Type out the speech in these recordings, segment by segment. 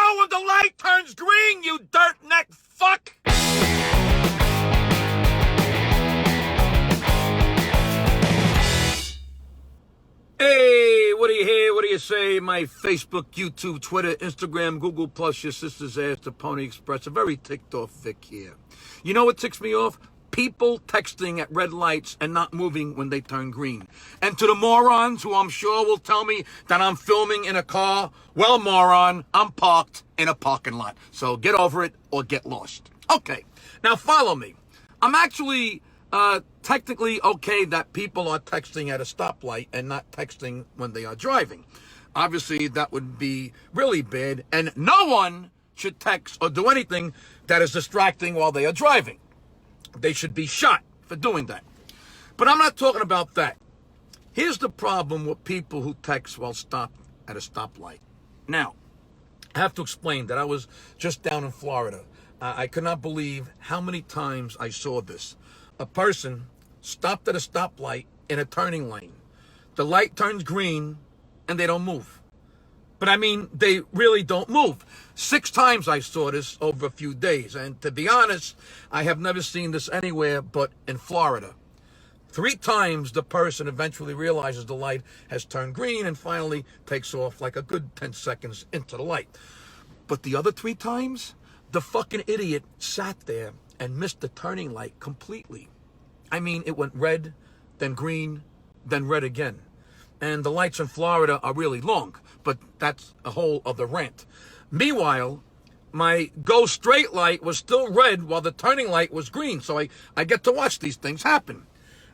go when the light turns green, you dirt neck fuck! Hey, what do you hear? What do you say? My Facebook, YouTube, Twitter, Instagram, Google+, your sister's ass, the Pony Express. A very ticked off Vic here. You know what ticks me off? People texting at red lights and not moving when they turn green. And to the morons who I'm sure will tell me that I'm filming in a car, well, moron, I'm parked in a parking lot. So get over it or get lost. Okay, now follow me. I'm actually technically okay that people are texting at a stoplight and not texting when they are driving. Obviously, that would be really bad, and no one should text or do anything that is distracting while they are driving. They should be shot for doing that. But I'm not talking about that. Here's the problem with people who text while stopped at a stoplight. Now, I have to explain that I was just down in Florida. I could not believe how many times I saw this. A person stopped at a stoplight in a turning lane. The light turns green and they don't move. But I mean, they really don't move. 6 times I saw this over a few days. And to be honest, I have never seen this anywhere but in Florida. 3 times the person eventually realizes the light has turned green and finally takes off like a good 10 seconds into the light. But the other 3 times, the fucking idiot sat there and missed the turning light completely. I mean, it went red, then green, then red again. And the lights in Florida are really long, but that's a whole other rant. Meanwhile, my go straight light was still red while the turning light was green, so I get to watch these things happen.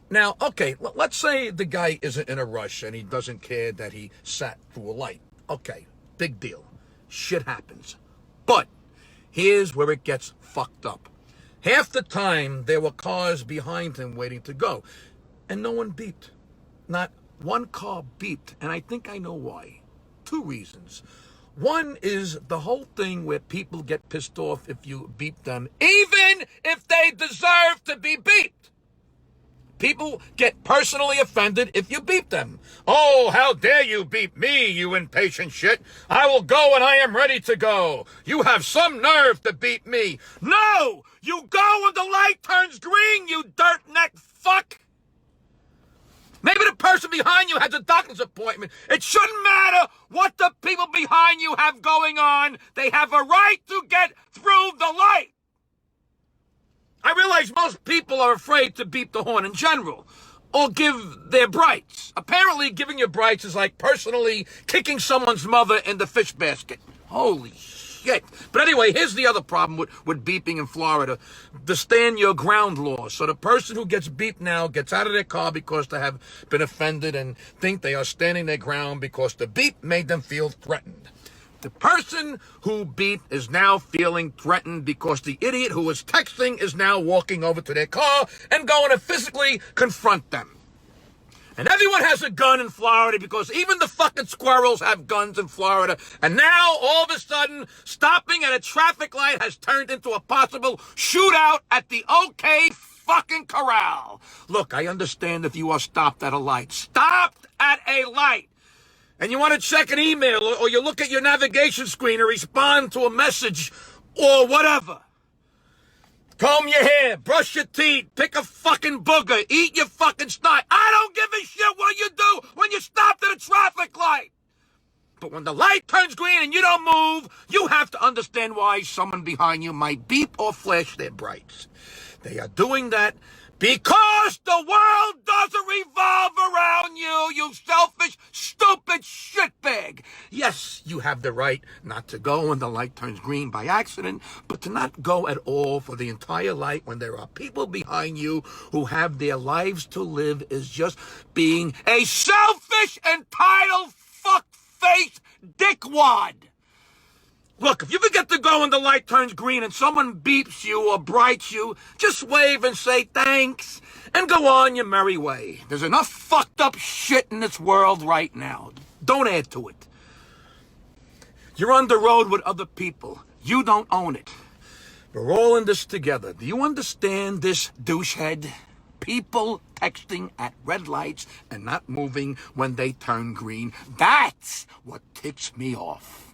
Now, okay, let's say the guy isn't in a rush and he doesn't care that he sat through a light. Okay, big deal. Shit happens. But here's where it gets fucked up. Half the time, there were cars behind him waiting to go, and no one beeped. Not one car beeped, and I think I know why. 2 reasons. One is the whole thing where people get pissed off if you beep them, even if they deserve to be beeped. People get personally offended if you beep them. Oh, how dare you beep me, you impatient shit. I will go when I am ready to go. You have some nerve to beep me. No! You go when the light turns green, you dirt neck fuck! Maybe the person behind you has a doctor's appointment. It shouldn't matter what the people behind you have going on. They have a right to get through the light. I realize most people are afraid to beep the horn in general or give their brights. Apparently, giving your brights is like personally kicking someone's mother in the fish basket. Holy shit. But anyway, here's the other problem with beeping in Florida. The stand your ground law. So the person who gets beeped now gets out of their car because they have been offended and think they are standing their ground because the beep made them feel threatened. The person who beeped is now feeling threatened because the idiot who was texting is now walking over to their car and going to physically confront them. And everyone has a gun in Florida because even the fucking squirrels have guns in Florida. And now, all of a sudden, stopping at a traffic light has turned into a possible shootout at the OK fucking Corral. Look, I understand if you are stopped at a light. Stopped at a light. And you want to check an email or you look at your navigation screen or respond to a message or whatever. Comb your hair, brush your teeth, pick a fucking booger, eat your fucking snot. I don't give a shit what you do when you stop at a traffic light. But when the light turns green and you don't move, you have to understand why someone behind you might beep or flash their brights. They are doing that because the world doesn't revolve around you, you selfish, stupid shitbag. Yes, you have the right not to go when the light turns green by accident, but to not go at all for the entire light when there are people behind you who have their lives to live is just being a selfish, entitled, fuck-faced dickwad. Look, if you forget to go when the light turns green and someone beeps you or brights you, just wave and say thanks and go on your merry way. There's enough fucked up shit in this world right now. Don't add to it. You're on the road with other people. You don't own it. We're all in this together. Do you understand this, douchehead? People texting at red lights and not moving when they turn green. That's what ticks me off.